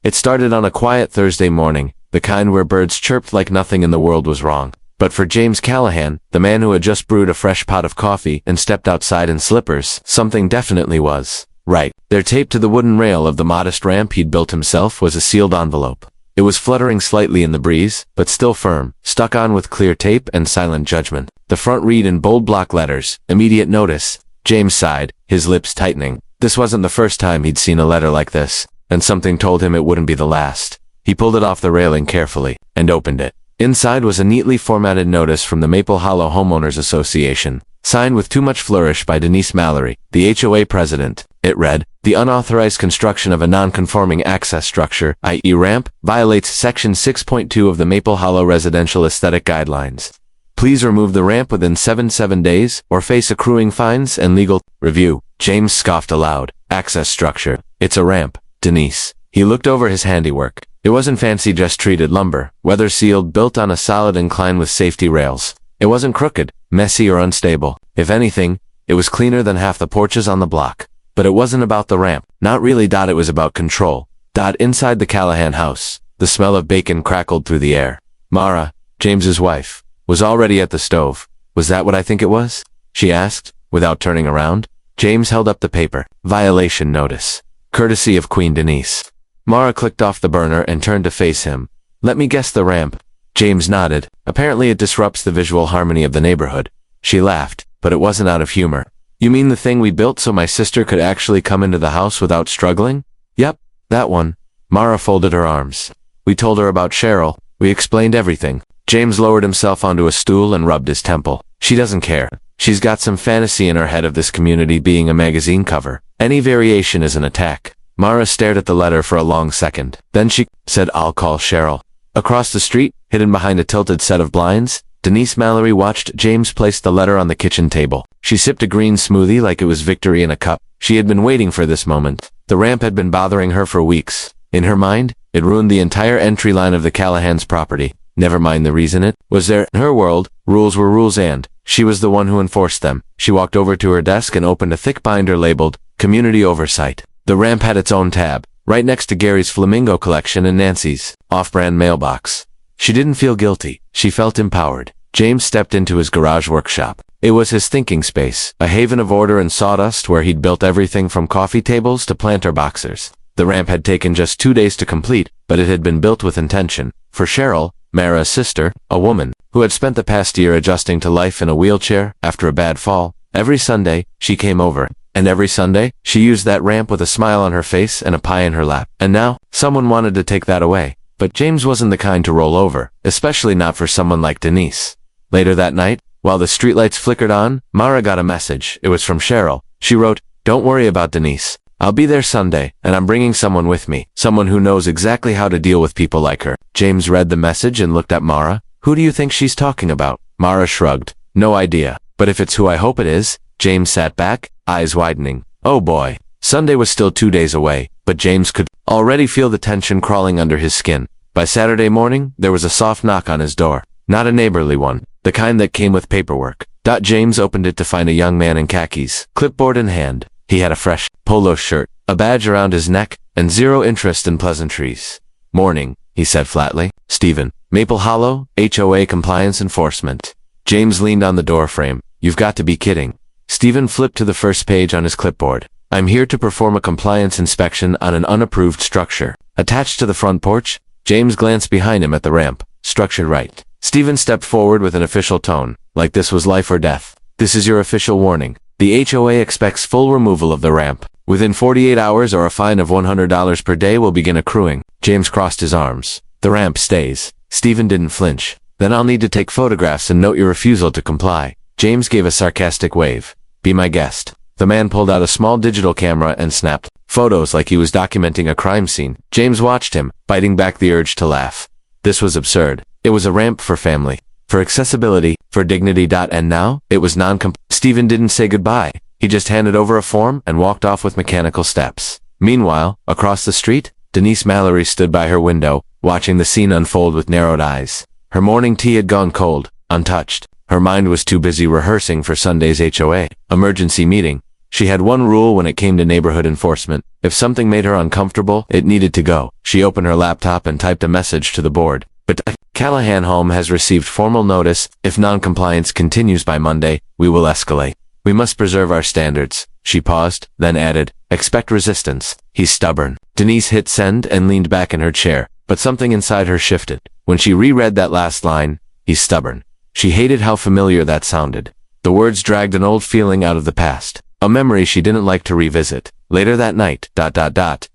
It started on a quiet Thursday morning, the kind where birds chirped like nothing in the world was wrong. But for James Callahan, the man who had just brewed a fresh pot of coffee and stepped outside in slippers, something definitely was right. There, taped to the wooden rail of the modest ramp he'd built himself, was a sealed envelope. It was fluttering slightly in the breeze, but still firm, stuck on with clear tape and silent judgment. The front read in bold block letters, "Immediate notice." James sighed, his lips tightening. This wasn't the first time he'd seen a letter like this, and something told him it wouldn't be the last. He pulled it off the railing carefully, and opened it. Inside was a neatly formatted notice from the Maple Hollow Homeowners Association, signed with too much flourish by Denise Mallory, the HOA president. It read, "The unauthorized construction of a non-conforming access structure, i.e. ramp, violates Section 6.2 of the Maple Hollow Residential Aesthetic Guidelines. Please remove the ramp within 7 days, or face accruing fines and legal review." James scoffed aloud. Access structure. It's a ramp, Denise. He looked over his handiwork. It wasn't fancy, just treated lumber, weather-sealed, built on a solid incline with safety rails. It wasn't crooked, messy, or unstable. If anything, it was cleaner than half the porches on the block. But it wasn't about the ramp. Not really. It was about control. Inside the Callahan house, the smell of bacon crackled through the air. Mara, James's wife, was already at the stove. "Was that what I think it was?" she asked, without turning around. James held up the paper. "Violation notice. Courtesy of Queen Denise." Mara clicked off the burner and turned to face him. "Let me guess, the ramp." James nodded. "Apparently it disrupts the visual harmony of the neighborhood." She laughed, but it wasn't out of humor. "You mean the thing we built so my sister could actually come into the house without struggling?" "Yep, that one." Mara folded her arms. "We told her about Cheryl. We explained everything." James lowered himself onto a stool and rubbed his temple. "She doesn't care. She's got some fantasy in her head of this community being a magazine cover. Any variation is an attack." Mara stared at the letter for a long second. Then she said, "I'll call Cheryl." Across the street, hidden behind a tilted set of blinds, Denise Mallory watched James place the letter on the kitchen table. She sipped a green smoothie like it was victory in a cup. She had been waiting for this moment. The ramp had been bothering her for weeks. In her mind, it ruined the entire entry line of the Callahan's property. Never mind the reason it was there. In her world, rules were rules, and she was the one who enforced them. She walked over to her desk and opened a thick binder labeled Community Oversight. The ramp had its own tab, right next to Gary's Flamingo collection and Nancy's off-brand mailbox. She didn't feel guilty. She felt empowered. James stepped into his garage workshop. It was his thinking space, a haven of order and sawdust where he'd built everything from coffee tables to planter boxers. The ramp had taken just 2 days to complete, but it had been built with intention. For Cheryl, Mara's sister, a woman who had spent the past year adjusting to life in a wheelchair after a bad fall, every Sunday, she came over. And every Sunday, she used that ramp with a smile on her face and a pie in her lap. And now, someone wanted to take that away. But James wasn't the kind to roll over, especially not for someone like Denise. Later that night, while the streetlights flickered on, Mara got a message. It was from Cheryl. She wrote, "Don't worry about Denise. I'll be there Sunday, and I'm bringing someone with me. Someone who knows exactly how to deal with people like her." James read the message and looked at Mara. "Who do you think she's talking about?" Mara shrugged. "No idea. But if it's who I hope it is." James sat back, eyes widening. Oh boy. Sunday was still 2 days away, but James could already feel the tension crawling under his skin. By Saturday morning, there was a soft knock on his door. Not a neighborly one, the kind that came with paperwork. James opened it to find a young man in khakis, clipboard in hand. He had a fresh polo shirt, a badge around his neck, and zero interest in pleasantries. "Morning," he said flatly. "Stephen, Maple Hollow, HOA Compliance Enforcement." James leaned on the doorframe. "You've got to be kidding." Stephen flipped to the first page on his clipboard. "I'm here to perform a compliance inspection on an unapproved structure attached to the front porch." James glanced behind him at the ramp. "Structured right." Stephen stepped forward with an official tone, like this was life or death. "This is your official warning. The HOA expects full removal of the ramp. Within 48 hours or a fine of $100 per day will begin accruing." James crossed his arms. "The ramp stays." Stephen didn't flinch. "Then I'll need to take photographs and note your refusal to comply." James gave a sarcastic wave. "Be my guest." The man pulled out a small digital camera and snapped photos like he was documenting a crime scene. James watched him, biting back the urge to laugh. This was absurd. It was a ramp for family, for accessibility, for dignity. And now, it was Stephen didn't say goodbye. He just handed over a form and walked off with mechanical steps. Meanwhile, across the street, Denise Mallory stood by her window, watching the scene unfold with narrowed eyes. Her morning tea had gone cold, untouched. Her mind was too busy rehearsing for Sunday's HOA emergency meeting. She had one rule when it came to neighborhood enforcement. If something made her uncomfortable, it needed to go. She opened her laptop and typed a message to the board. But Callahan Home has received formal notice. If non-compliance continues by Monday, we will escalate. We must preserve our standards. She paused, then added, expect resistance. He's stubborn. Denise hit send and leaned back in her chair, but something inside her shifted. When she reread that last line, he's stubborn. She hated how familiar that sounded. The words dragged an old feeling out of the past, a memory she didn't like to revisit. Later that night,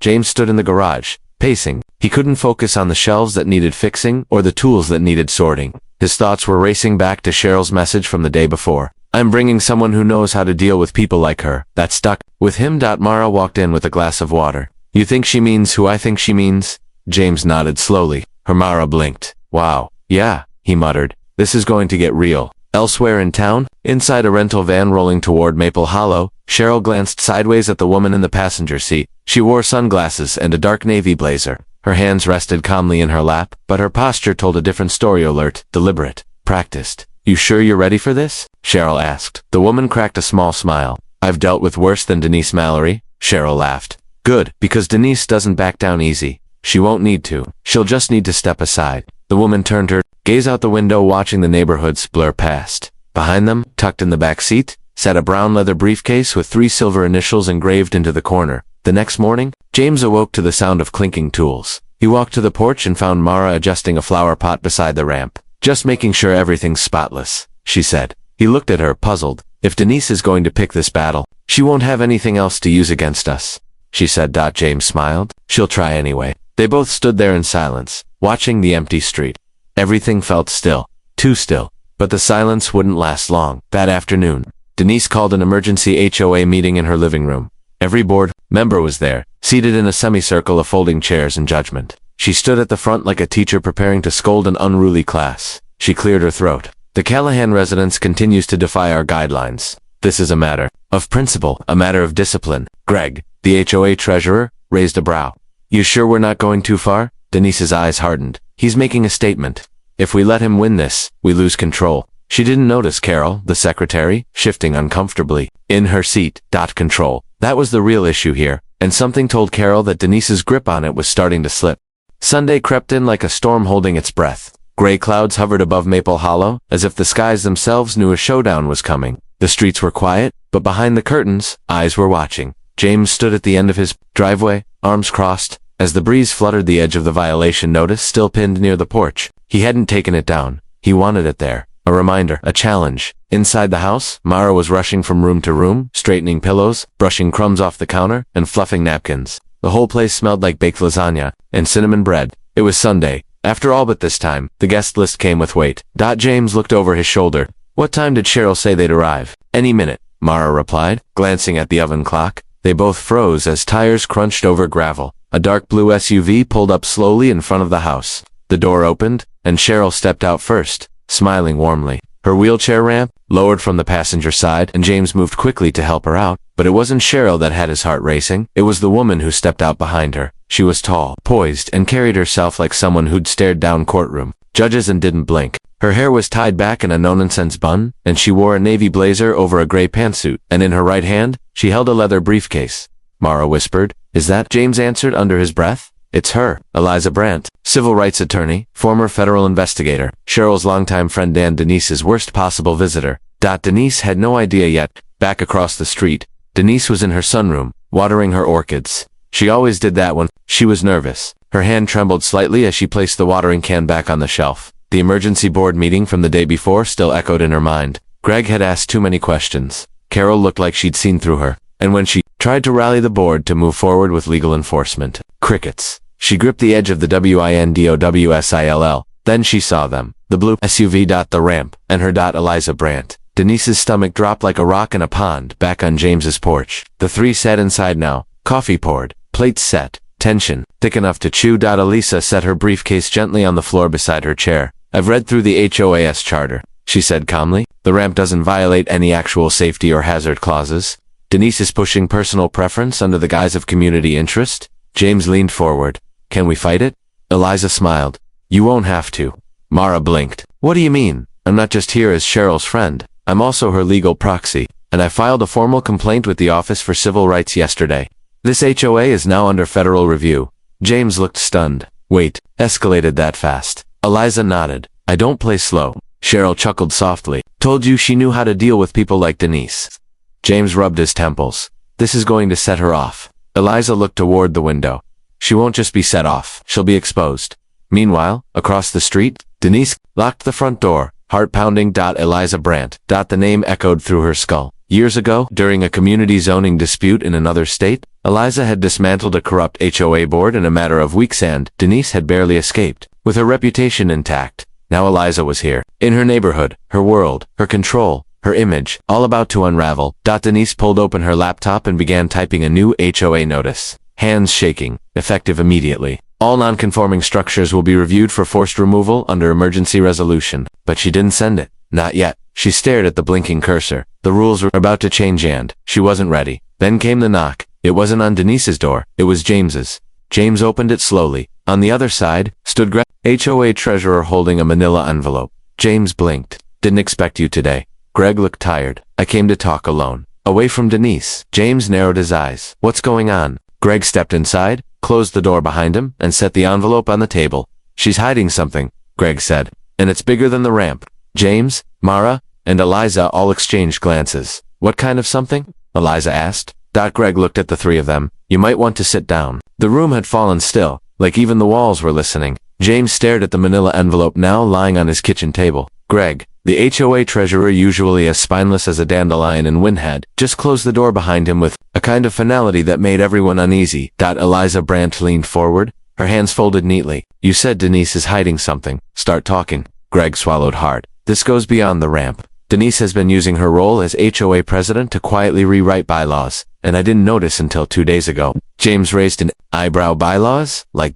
James stood in the garage, pacing. He couldn't focus on the shelves that needed fixing or the tools that needed sorting. His thoughts were racing back to Cheryl's message from the day before. I'm bringing someone who knows how to deal with people like her. That stuck with him. Mara walked in with a glass of water. You think she means who I think she means? James nodded slowly. Mara blinked. Wow. Yeah, he muttered. This is going to get real. Elsewhere in town, inside a rental van rolling toward Maple Hollow, Cheryl glanced sideways at the woman in the passenger seat. She wore sunglasses and a dark navy blazer. Her hands rested calmly in her lap, but her posture told a different story. Alert, deliberate, practiced. You sure you're ready for this? Cheryl asked. The woman cracked a small smile. I've dealt with worse than Denise Mallory. Cheryl laughed. Good, because Denise doesn't back down easy. She won't need to. She'll just need to step aside. The woman turned her gaze out the window, watching the neighborhoods blur past. Behind them, tucked in the back seat, sat a brown leather briefcase with 3 silver initials engraved into the corner. The next morning, James awoke to the sound of clinking tools. He walked to the porch and found Mara adjusting a flower pot beside the ramp. Just making sure everything's spotless, she said. He looked at her, puzzled. If Denise is going to pick this battle, she won't have anything else to use against us, she said. James smiled. She'll try anyway. They both stood there in silence, watching the empty street. Everything felt still, too still. But the silence wouldn't last long. That afternoon, Denise called an emergency HOA meeting in her living room. Every board member was there, seated in a semicircle of folding chairs in judgment. She stood at the front like a teacher preparing to scold an unruly class. She cleared her throat. The Callahan residence continues to defy our guidelines. This is a matter of principle, a matter of discipline. Greg, the HOA treasurer, raised a brow. You sure we're not going too far? Denise's eyes hardened. He's making a statement. If we let him win this, we lose control. She didn't notice Carol, the secretary, shifting uncomfortably in her seat. Control. That was the real issue here, and something told Carol that Denise's grip on it was starting to slip. Sunday crept in like a storm holding its breath. Gray clouds hovered above Maple Hollow, as if the skies themselves knew a showdown was coming. The streets were quiet, but behind the curtains, eyes were watching. James stood at the end of his driveway, arms crossed, as the breeze fluttered the edge of the violation notice still pinned near the porch. He hadn't taken it down. He wanted it there. A reminder, a challenge. Inside the house, Mara was rushing from room to room, straightening pillows, brushing crumbs off the counter, and fluffing napkins. The whole place smelled like baked lasagna and cinnamon bread. It was Sunday. After all, but this time, the guest list came with weight. James looked over his shoulder. What time did Cheryl say they'd arrive? Any minute, Mara replied, glancing at the oven clock. They both froze as tires crunched over gravel. A dark blue SUV pulled up slowly in front of the house. The door opened, and Cheryl stepped out first, smiling warmly. Her wheelchair ramp lowered from the passenger side, and James moved quickly to help her out. But it wasn't Cheryl that had his heart racing. It was the woman who stepped out behind her. She was tall, poised, and carried herself like someone who'd stared down courtroom judges and didn't blink. Her hair was tied back in a no-nonsense bun, and she wore a navy blazer over a gray pantsuit, and in her right hand, she held a leather briefcase. Mara whispered. Is that? James answered under his breath. It's her, Eliza Brandt, civil rights attorney, former federal investigator, Cheryl's longtime friend and Denise's worst possible visitor. Denise had no idea yet. Back across the street, Denise was in her sunroom, watering her orchids. She always did that when she was nervous. Her hand trembled slightly as she placed the watering can back on the shelf. The emergency board meeting from the day before still echoed in her mind. Greg had asked too many questions. Carol looked like she'd seen through her. And when she tried to rally the board to move forward with legal enforcement, crickets. She gripped the edge of the WINDOWSILL. Then she saw them. The blue SUV. The ramp, and her. Eliza Brandt. Denise's stomach dropped like a rock in a pond back on James's porch. The three sat inside now. Coffee poured. Plates set. Tension, thick enough to chew. Elisa set her briefcase gently on the floor beside her chair. I've read through the HOAS charter, she said calmly. The ramp doesn't violate any actual safety or hazard clauses. Denise is pushing personal preference under the guise of community interest. James leaned forward. Can we fight it? Eliza smiled. You won't have to. Mara blinked. What do you mean? I'm not just here as Cheryl's friend. I'm also her legal proxy. and I filed a formal complaint with the Office for Civil Rights yesterday. This HOA is now under federal review. James looked stunned. Wait, escalated that fast? Eliza nodded. I don't play slow. Cheryl chuckled softly. Told you she knew how to deal with people like Denise. James rubbed his temples. This is going to set her off. Eliza looked toward the window. She won't just be set off, she'll be exposed. Meanwhile, across the street, Denise locked the front door. Heart pounding. Eliza Brandt. The name echoed through her skull. Years ago, during a community zoning dispute in another state, Eliza had dismantled a corrupt HOA board in a matter of weeks and Denise had barely escaped. With her reputation intact, now Eliza was here. In her neighborhood, her world, her control, her image, all about to unravel. Denise pulled open her laptop and began typing a new HOA notice. Hands shaking, effective immediately. All non-conforming structures will be reviewed for forced removal under emergency resolution. But she didn't send it. Not yet. She stared at the blinking cursor. The rules were about to change and she wasn't ready. Then came the knock. It wasn't on Denise's door. It was James's. James opened it slowly. On the other side, stood Greg, HOA treasurer holding a manila envelope. James blinked. Didn't expect you today. Greg looked tired. I came to talk alone. Away from Denise. James narrowed his eyes. What's going on? Greg stepped inside, closed the door behind him, and set the envelope on the table. She's hiding something, Greg said. And it's bigger than the ramp. James, Mara, and Eliza all exchanged glances. What kind of something? Eliza asked. Greg looked at the three of them. You might want to sit down. The room had fallen still, like even the walls were listening. James stared at the manila envelope now lying on his kitchen table. Greg, the HOA treasurer, usually as spineless as a dandelion in Windhead, just closed the door behind him with a kind of finality that made everyone uneasy. Eliza Brandt leaned forward, her hands folded neatly. You said Denise is hiding something. Start talking. Greg swallowed hard. This goes beyond the ramp. Denise has been using her role as HOA president to quietly rewrite bylaws, and I didn't notice until 2 days ago. James raised an eyebrow. Bylaws? Like ...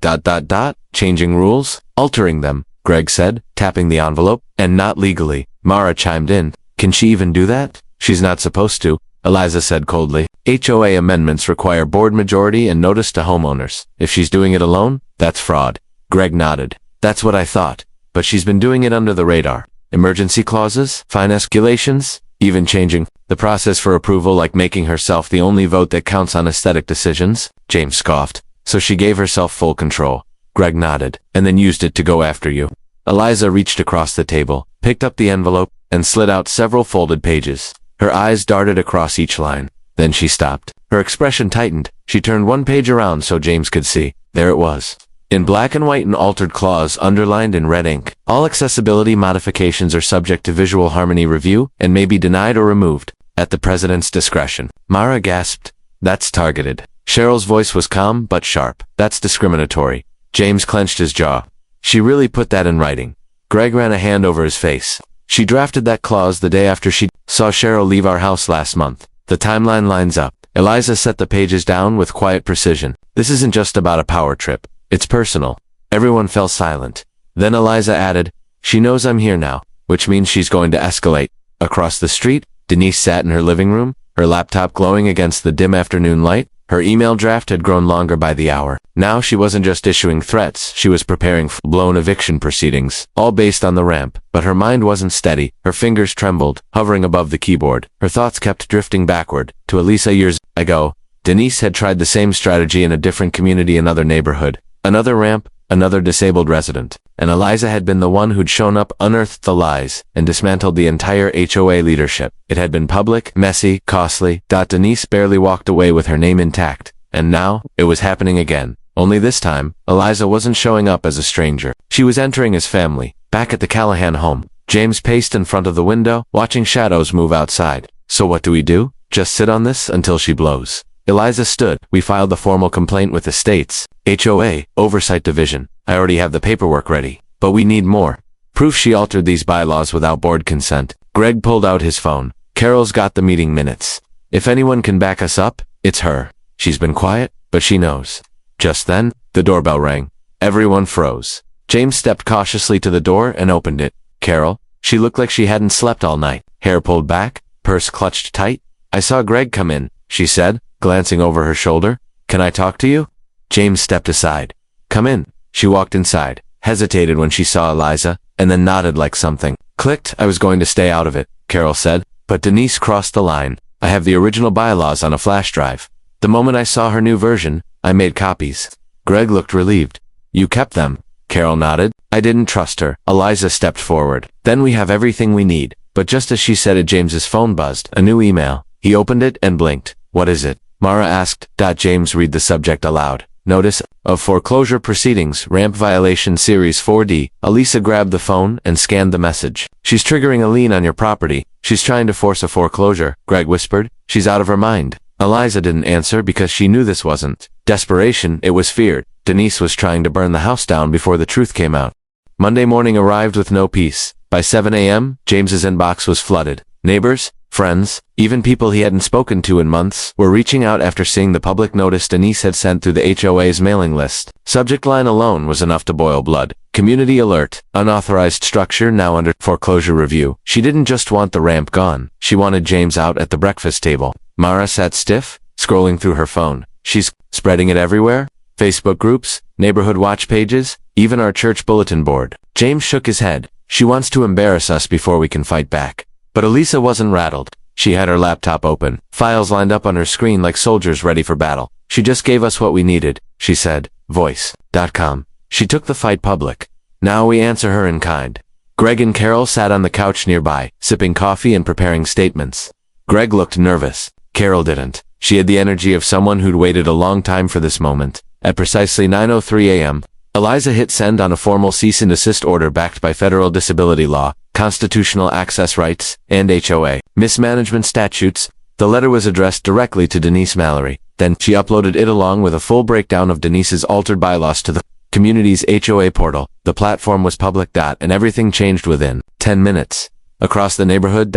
changing rules? Altering them, Greg said, tapping the envelope. And not legally. Mara chimed in. Can she even do that? She's not supposed to, Eliza said coldly. HOA amendments require board majority and notice to homeowners. If she's doing it alone, that's fraud. Greg nodded. That's what I thought. But she's been doing it under the radar. Emergency clauses, fine escalations, even changing the process for approval, like making herself the only vote that counts on aesthetic decisions. James scoffed. So she gave herself full control. Greg nodded, and then used it to go after you. Eliza reached across the table, picked up the envelope, and slid out several folded pages. Her eyes darted across each line. Then she stopped. Her expression tightened. She turned one page around so James could see. There it was. In black and white, an altered clause underlined in red ink. All accessibility modifications are subject to visual harmony review and may be denied or removed at the president's discretion. Mara gasped. That's targeted. Cheryl's voice was calm but sharp. That's discriminatory. James clenched his jaw. She really put that in writing. Greg ran a hand over his face. She drafted that clause the day after she saw Cheryl leave our house last month. The timeline lines up. Eliza set the pages down with quiet precision. This isn't just about a power trip. It's personal. Everyone fell silent. Then Eliza added, she knows I'm here now, which means she's going to escalate. Across the street, Denise sat in her living room, her laptop glowing against the dim afternoon light. Her email draft had grown longer by the hour. Now she wasn't just issuing threats, she was preparing full-blown eviction proceedings, all based on the ramp. But her mind wasn't steady. Her fingers trembled, hovering above the keyboard. Her thoughts kept drifting backward, to Elisa years ago. Denise had tried the same strategy in a different community, another neighborhood. Another ramp, another disabled resident. And Eliza had been the one who'd shown up, unearthed the lies, and dismantled the entire HOA leadership. It had been public, messy, costly. Denise barely walked away with her name intact. And now, it was happening again. Only this time, Eliza wasn't showing up as a stranger. She was entering as family, back at the Callahan home. James paced in front of the window, watching shadows move outside. So what do we do? Just sit on this until she blows. Eliza stood. We filed the formal complaint with the state's HOA Oversight Division. I already have the paperwork ready, but we need more. Proof she altered these bylaws without board consent. Greg pulled out his phone. Carol's got the meeting minutes. If anyone can back us up, it's her. She's been quiet, but she knows. Just then, the doorbell rang. Everyone froze. James stepped cautiously to the door and opened it. Carol. She looked like she hadn't slept all night. Hair pulled back, purse clutched tight. I saw Greg come in, she said, glancing over her shoulder. Can I talk to you? James stepped aside. Come in. She walked inside, hesitated when she saw Eliza, and then nodded like something clicked. I was going to stay out of it, Carol said. But Denise crossed the line. I have the original bylaws on a flash drive. The moment I saw her new version, I made copies. Greg looked relieved. You kept them? Carol nodded. I didn't trust her. Eliza stepped forward. Then we have everything we need. But just as she said it, James's phone buzzed. A new email. He opened it and blinked. What is it? Mara asked. James read the subject aloud. Notice of foreclosure proceedings, ramp violation series 4D. Elisa grabbed the phone and scanned the message. She's triggering a lien on your property. She's trying to force a foreclosure, Greg whispered. She's out of her mind. Eliza didn't answer because she knew this wasn't desperation, it was fear. Denise was trying to burn the house down before the truth came out. Monday morning arrived with no peace. By 7 a.m., James's inbox was flooded. Neighbors, friends, even people he hadn't spoken to in months, were reaching out after seeing the public notice Denise had sent through the HOA's mailing list. Subject line alone was enough to boil blood. Community alert. Unauthorized structure now under foreclosure review. She didn't just want the ramp gone. She wanted James out at the breakfast table. Mara sat stiff, scrolling through her phone. She's spreading it everywhere? Facebook groups, neighborhood watch pages, even our church bulletin board. James shook his head. She wants to embarrass us before we can fight back. But Elisa wasn't rattled. She had her laptop open, files lined up on her screen like soldiers ready for battle. She just gave us what we needed, she said. Voice.com. She took the fight public. Now we answer her in kind. Greg and Carol sat on the couch nearby, sipping coffee and preparing statements. Greg looked nervous. Carol didn't. She had the energy of someone who'd waited a long time for this moment. At precisely 9:03 a.m., Eliza hit send on a formal cease and desist order backed by federal disability law, constitutional access rights, and HOA mismanagement statutes. The letter was addressed directly to Denise Mallory. Then she uploaded it along with a full breakdown of Denise's altered bylaws to the community's HOA portal. The platform was public. And everything changed within 10 minutes. Across the neighborhood.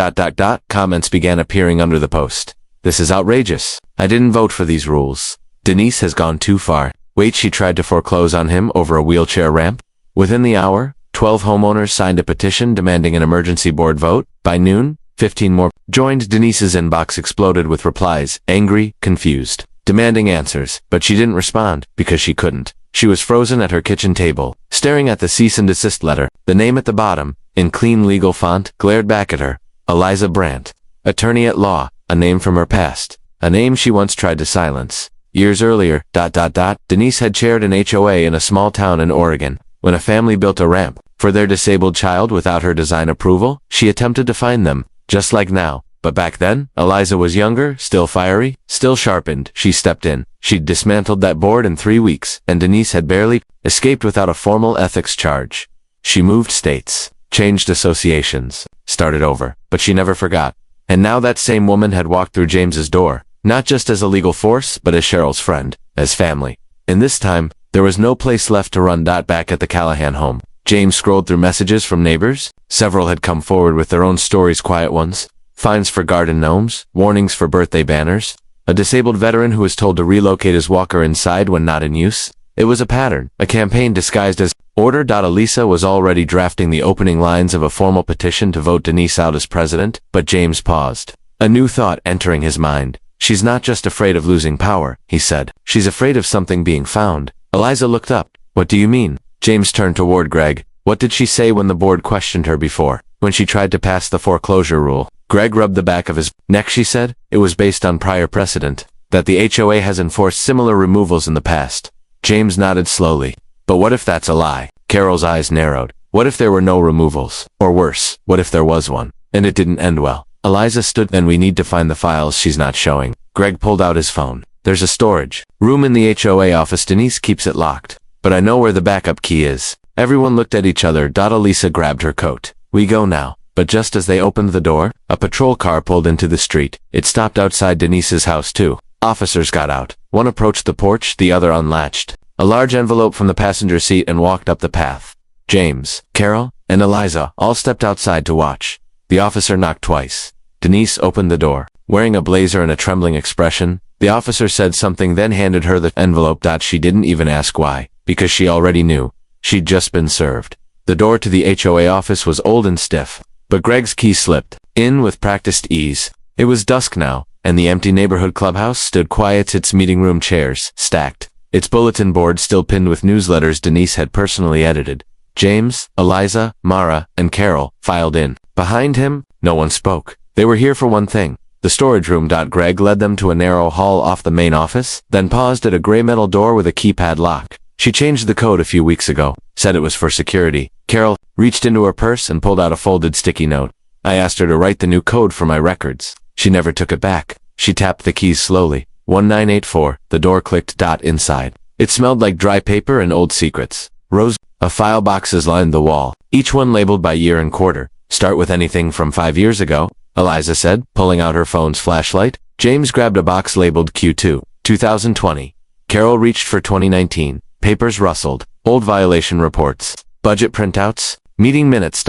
Comments began appearing under the post. This is outrageous. I didn't vote for these rules. Denise has gone too far. Wait, she tried to foreclose on him over a wheelchair ramp? Within the hour, 12 homeowners signed a petition demanding an emergency board vote. By noon, 15 more joined. Denise's inbox exploded with replies, angry, confused, demanding answers, but she didn't respond because she couldn't. She was frozen at her kitchen table, staring at the cease and desist letter. The name at the bottom, in clean legal font, glared back at her. Eliza Brandt, attorney at law, a name from her past, a name she once tried to silence. Years earlier, Denise had chaired an HOA in a small town in Oregon. When a family built a ramp for their disabled child without her design approval, she attempted to find them, just like now. But back then, Eliza was younger, still fiery, still sharpened. She stepped in. She'd dismantled that board in 3 weeks, and Denise had barely escaped without a formal ethics charge. She moved states, changed associations, started over, but she never forgot. And now that same woman had walked through James's door, not just as a legal force, but as Cheryl's friend, as family. And this time, there was no place left to run. Back at the Callahan home, James scrolled through messages from neighbors. Several had come forward with their own stories, quiet ones. Fines for garden gnomes, warnings for birthday banners, a disabled veteran who was told to relocate his walker inside when not in use. It was a pattern, a campaign disguised as order. Elisa was already drafting the opening lines of a formal petition to vote Denise out as president, but James paused. A new thought entering his mind. She's not just afraid of losing power, he said. She's afraid of something being found. Eliza looked up. What do you mean? James turned toward Greg. What did she say when the board questioned her before, when she tried to pass the foreclosure rule? Greg rubbed the back of his neck. She said it was based on prior precedent, that the HOA has enforced similar removals in the past. James nodded slowly. But what if that's a lie? Carol's eyes narrowed. What if there were no removals? Or worse, what if there was one, and it didn't end well? Eliza stood. Then we need to find the files she's not showing. Greg pulled out his phone. There's a storage room in the HOA office. Denise keeps it locked, but I know where the backup key is. Everyone looked at each other. Elisa grabbed her coat. We go now. But just as they opened the door, a patrol car pulled into the street. It stopped outside Denise's house too. Officers got out. One approached the porch, the other unlatched a large envelope from the passenger seat and walked up the path. James, Carol, and Eliza all stepped outside to watch. The officer knocked twice. Denise opened the door, wearing a blazer and a trembling expression. The officer said something, then handed her the envelope. She didn't even ask why, because she already knew. She'd just been served. The door to the HOA office was old and stiff, but Greg's key slipped in with practiced ease. It was dusk now, and the empty neighborhood clubhouse stood quiet, its meeting room chairs stacked, its bulletin board still pinned with newsletters Denise had personally edited. James, Eliza, Mara, and Carol filed in. Behind him, no one spoke. They were here for one thing. the storage room. Greg led them to a narrow hall off the main office, then paused at a gray metal door with a keypad lock. She changed the code a few weeks ago, said it was for security. Carol reached into her purse and pulled out a folded sticky note. I asked her to write the new code for my records. She never took it back. She tapped the keys slowly. 1984, the door clicked. Inside. It smelled like dry paper and old secrets. File boxes lined the wall, each one labeled by year and quarter. Start with anything from 5 years ago, Eliza said, pulling out her phone's flashlight. James grabbed a box labeled Q2, 2020. Carol reached for 2019. Papers rustled. Old violation reports. Budget printouts. Meeting minutes.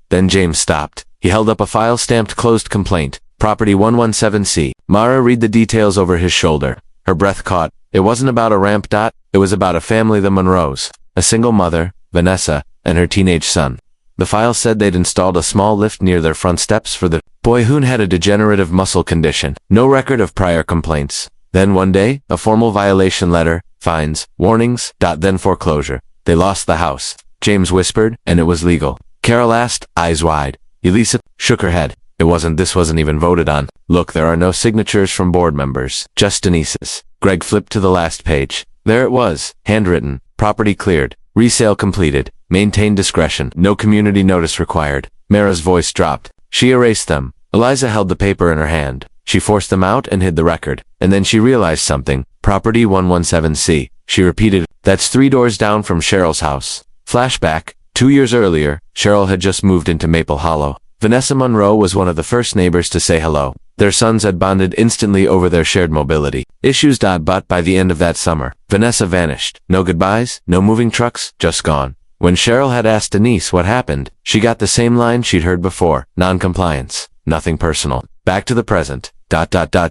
Then James stopped. He held up a file stamped closed complaint. Property 117C. Mara read the details over his shoulder. Her breath caught. It wasn't about a ramp. It was about a family, the Monroes. A single mother, Vanessa, and her teenage son. The file said they'd installed a small lift near their front steps for the boy who had a degenerative muscle condition. No record of prior complaints. Then one day, a formal violation letter, fines, warnings, then foreclosure. They lost the house. James whispered, and it was legal. Carol asked, eyes wide. Elisa shook her head. This wasn't even voted on. Look, there are no signatures from board members, just Denise's. Greg flipped to the last page. There it was, handwritten, property cleared, resale completed, maintain discretion, no community notice required. Mara's voice dropped. She erased them. Eliza held the paper in her hand. She forced them out and hid the record. And then she realized something. Property 117C. She repeated, that's 3 doors down from Cheryl's house. Flashback. 2 years earlier, Cheryl had just moved into Maple Hollow. Vanessa Monroe was one of the first neighbors to say hello. Their sons had bonded instantly over their shared mobility issues. But by the end of that summer, Vanessa vanished. No goodbyes, no moving trucks, just gone. When Cheryl had asked Denise what happened, she got the same line she'd heard before. Non-compliance. Nothing personal. Back to the present.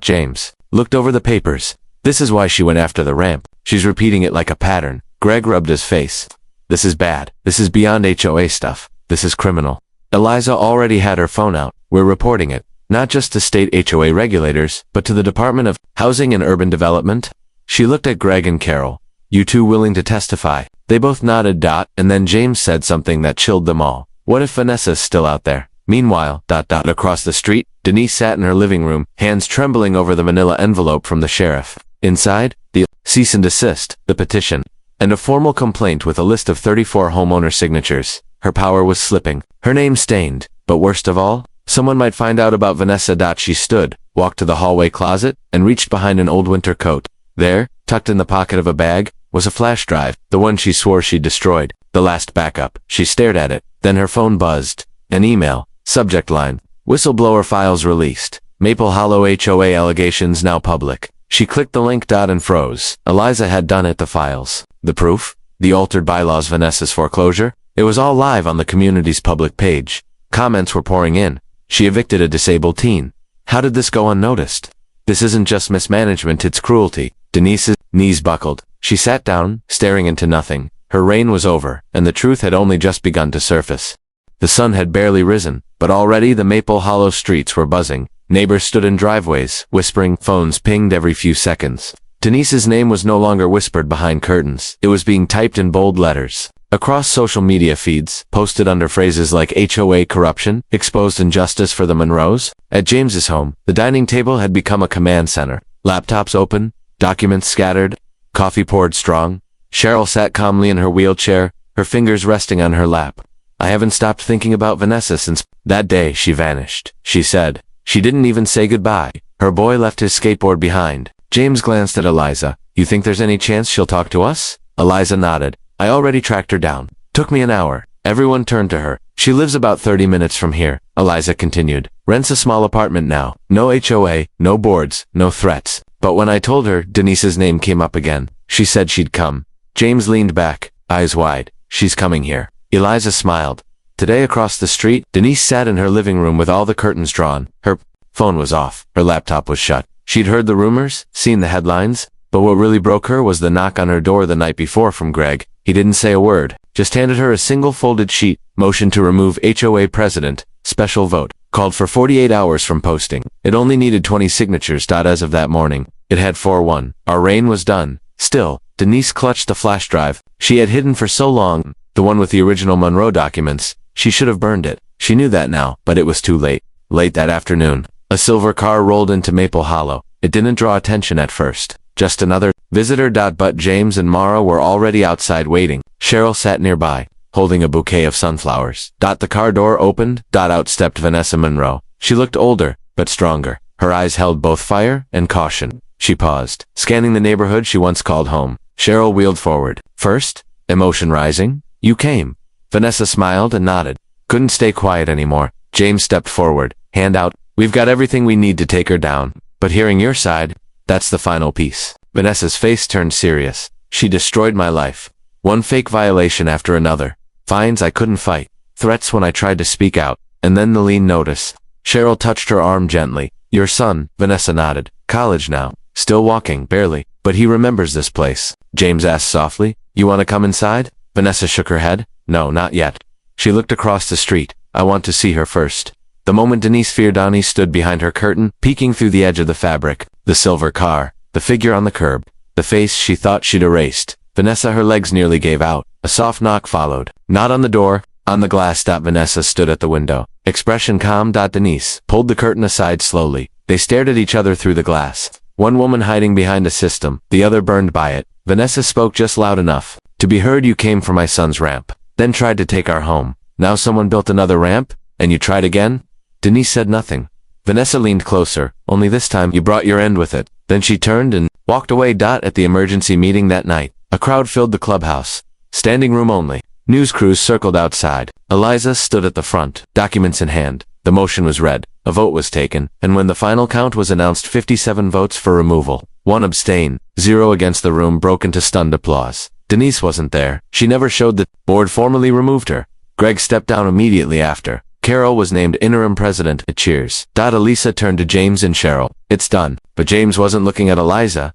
James looked over the papers. This is why she went after the ramp. She's repeating it like a pattern. Greg rubbed his face. This is bad. This is beyond HOA stuff. This is criminal. Eliza already had her phone out. We're reporting it. Not just to state HOA regulators, but to the Department of Housing and Urban Development. She looked at Greg and Carol. You two willing to testify? They both nodded. And then James said something that chilled them all. What if Vanessa's still out there? Meanwhile, across the street, Denise sat in her living room, hands trembling over the manila envelope from the sheriff. Inside, the cease and desist, the petition, and a formal complaint with a list of 34 homeowner signatures. Her power was slipping, her name stained, but worst of all, someone might find out about Vanessa. She stood, walked to the hallway closet, and reached behind an old winter coat. There, tucked in the pocket of a bag, was a flash drive, the one she swore she'd destroyed, the last backup. She stared at it, then her phone buzzed. An email, subject line, whistleblower files released, Maple Hollow HOA allegations now public. She clicked the link. And froze. Eliza had done it. The files. The proof. The altered bylaws. Vanessa's foreclosure. It was all live on the community's public page. Comments were pouring in. She evicted a disabled teen. How did this go unnoticed? This isn't just mismanagement, it's cruelty. Denise's knees buckled. She sat down, staring into nothing. Her reign was over, and the truth had only just begun to surface. The sun had barely risen, but already the Maple Hollow streets were buzzing. Neighbors stood in driveways, whispering. Phones pinged every few seconds. Denise's name was no longer whispered behind curtains. It was being typed in bold letters. Across social media feeds, posted under phrases like HOA corruption, exposed injustice for the Monroes. At James's home, the dining table had become a command center. Laptops open, documents scattered, coffee poured strong. Cheryl sat calmly in her wheelchair, her fingers resting on her lap. I haven't stopped thinking about Vanessa since that day she vanished, she said. She didn't even say goodbye. Her boy left his skateboard behind. James glanced at Eliza. You think there's any chance she'll talk to us? Eliza nodded. I already tracked her down. Took me an hour. Everyone turned to her. She lives about 30 minutes from here, Eliza continued. Rents a small apartment now. No HOA, no boards, no threats. But when I told her, Denise's name came up again. She said she'd come. James leaned back, eyes wide. She's coming here. Eliza smiled. Today across the street, Denise sat in her living room with all the curtains drawn. Her phone was off. Her laptop was shut. She'd heard the rumors, seen the headlines, but what really broke her was the knock on her door the night before from Greg. He didn't say a word, just handed her a single folded sheet, motioned to remove HOA president, special vote, called for 48 hours from posting. It only needed 20 signatures. As of that morning, it had 4-1. Our reign was done. Still, Denise clutched the flash drive she had hidden for so long, the one with the original Monroe documents. She should have burned it. She knew that now, but it was too late. Late that afternoon, A silver car rolled into Maple Hollow. It didn't draw attention at first. Just another visitor. But James and Mara were already outside waiting. Cheryl sat nearby, holding a bouquet of sunflowers. The car door opened. Out stepped Vanessa Monroe. She looked older, but stronger. Her eyes held both fire and caution. She paused, scanning the neighborhood she once called home. Cheryl wheeled forward. First, emotion rising. You came. Vanessa smiled and nodded. Couldn't stay quiet anymore. James stepped forward, hand out. We've got everything we need to take her down. But hearing your side, that's the final piece. Vanessa's face turned serious. She destroyed my life. One fake violation after another. Fines I couldn't fight. Threats when I tried to speak out. And then the lean notice. Cheryl touched her arm gently. Your son, Vanessa nodded. College now. Still walking, barely. But he remembers this place. James asked softly. You want to come inside? Vanessa shook her head. No, not yet. She looked across the street. I want to see her first. The moment Denise Fiordani stood behind her curtain, peeking through the edge of the fabric, the silver car, the figure on the curb, the face she thought she'd erased. Vanessa, her legs nearly gave out. A soft knock followed. Not on the door, on the glass. Vanessa stood at the window. Expression calm. Denise pulled the curtain aside slowly. They stared at each other through the glass. One woman hiding behind a system, the other burned by it. Vanessa spoke just loud enough to be heard. You came for my son's ramp, then tried to take our home. Now someone built another ramp, and you tried again? Denise said nothing. Vanessa leaned closer. Only this time you brought your end with it. Then she turned and walked away. At the emergency meeting that night, a crowd filled the clubhouse. Standing room only. News crews circled outside. Eliza stood at the front, documents in hand. The motion was read. A vote was taken, and when the final count was announced, 57 votes for removal, 1 abstain, 0 against. The room broke into stunned applause. Denise wasn't there. She never showed. The board formally removed her. Greg stepped down immediately after. Carol was named interim president. Cheers. Elisa turned to James and Cheryl. It's done. But James wasn't looking at Eliza.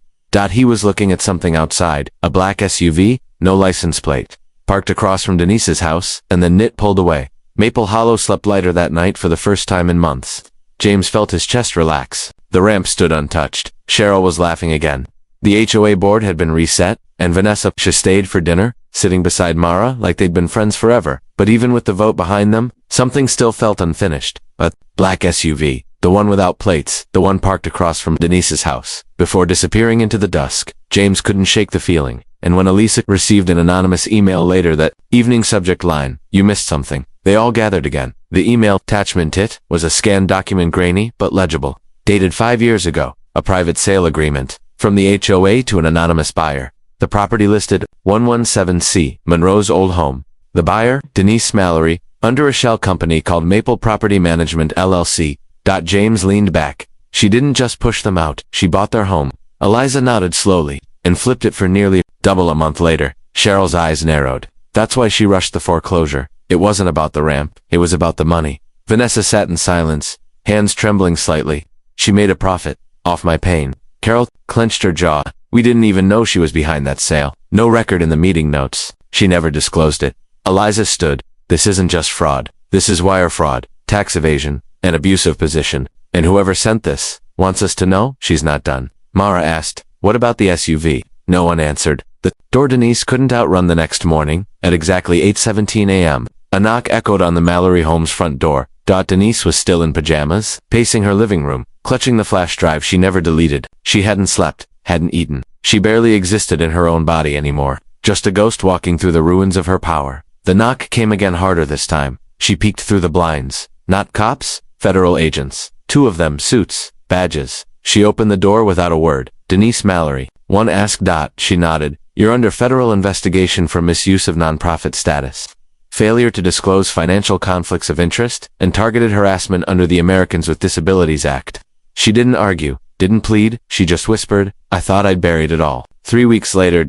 He was looking at something outside. A black SUV, no license plate, parked across from Denise's house, and then it pulled away. Maple Hollow slept lighter that night for the first time in months. James felt his chest relax. The ramp stood untouched. Cheryl was laughing again. The HOA board had been reset, and Vanessa stayed for dinner, sitting beside Mara like they'd been friends forever. But even with the vote behind them, something still felt unfinished. A black SUV, the one without plates, the one parked across from Denise's house. Before disappearing into the dusk, James couldn't shake the feeling. And when Elisa received an anonymous email later that evening subject line, you missed something, they all gathered again. The email attachment was a scanned document, grainy but legible, dated 5 years ago, a private sale agreement, from the HOA to an anonymous buyer. The property listed 117C, Monroe's old home. The buyer, Denise Mallory, under a shell company called Maple Property Management LLC. James leaned back. She didn't just push them out, she bought their home. Eliza nodded slowly, and flipped it for nearly double a month later. Cheryl's eyes narrowed. That's why she rushed the foreclosure. It wasn't about the ramp, it was about the money. Vanessa sat in silence, hands trembling slightly. She made a profit, off my pain. Carol clenched her jaw. We didn't even know she was behind that sale. No record in the meeting notes. She never disclosed it. Eliza stood. This isn't just fraud. This is wire fraud, tax evasion, an abusive position. And whoever sent this wants us to know she's not done. Mara asked, what about the SUV? No one answered. The door. Denise couldn't outrun the next morning. At exactly 8:17 a.m., a knock echoed on the Mallory home's front door. Denise was still in pajamas, pacing her living room, clutching the flash drive she never deleted. She hadn't slept, hadn't eaten. She barely existed in her own body anymore. Just a ghost walking through the ruins of her power. The knock came again, harder this time. She peeked through the blinds. Not cops, federal agents. 2 of them, suits, badges. She opened the door without a word. Denise Mallory. One asked. She nodded. You're under federal investigation for misuse of nonprofit status, failure to disclose financial conflicts of interest, and targeted harassment under the Americans with Disabilities Act. She didn't argue, didn't plead, she just whispered, I thought I'd buried it all. 3 weeks later.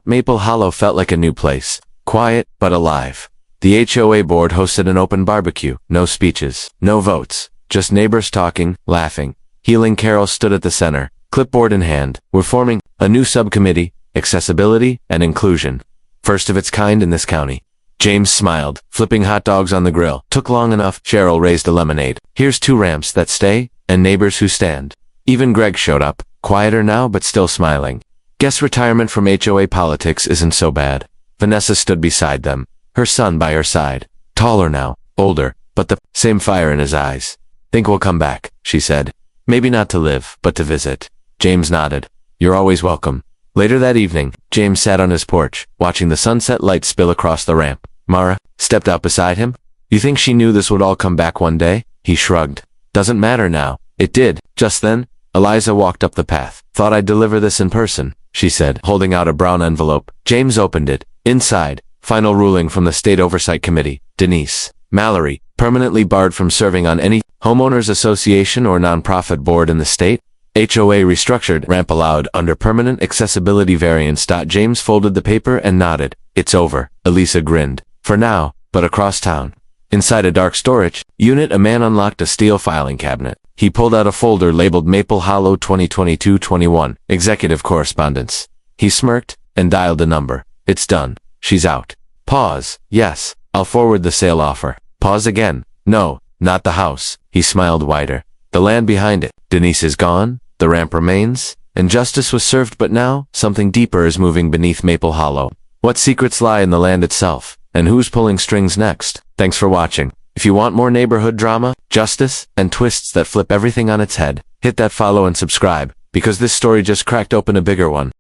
Maple Hollow felt like a new place. Quiet, but alive. The HOA board hosted an open barbecue. No speeches, no votes, just neighbors talking, laughing. Healing Carol stood at the center, clipboard in hand. We're forming a new subcommittee, accessibility and inclusion. First of its kind in this county. James smiled, flipping hot dogs on the grill. Took long enough. Cheryl raised a lemonade. Here's 2 ramps that stay, and neighbors who stand. Even Greg showed up, quieter now but still smiling. Guess retirement from HOA politics isn't so bad. Vanessa stood beside them, her son by her side. Taller now, older, but the same fire in his eyes. Think we'll come back, she said. Maybe not to live, but to visit. James nodded. You're always welcome. Later that evening, James sat on his porch, watching the sunset light spill across the ramp. Mara stepped out beside him. You think she knew this would all come back one day? He shrugged. Doesn't matter now. It did. Just then, Eliza walked up the path. Thought I'd deliver this in person, she said, holding out a brown envelope. James opened it. Inside, final ruling from the State Oversight Committee. Denise Mallory, permanently barred from serving on any homeowners association or nonprofit board in the state. HOA restructured, ramp allowed under permanent accessibility variance. James folded the paper and nodded. It's over. Elisa grinned. For now, but across town. Inside a dark storage unit, a man unlocked a steel filing cabinet. He pulled out a folder labeled Maple Hollow 2022-21, executive correspondence. He smirked and dialed a number. It's done. She's out. Pause. Yes, I'll forward the sale offer. Pause again. No, not the house. He smiled wider. The land behind it. Denise is gone. The ramp remains. And justice was served, but now something deeper is moving beneath Maple Hollow. What secrets lie in the land itself? And who's pulling strings next? Thanks for watching. If you want more neighborhood drama, justice, and twists that flip everything on its head, hit that follow and subscribe, because this story just cracked open a bigger one.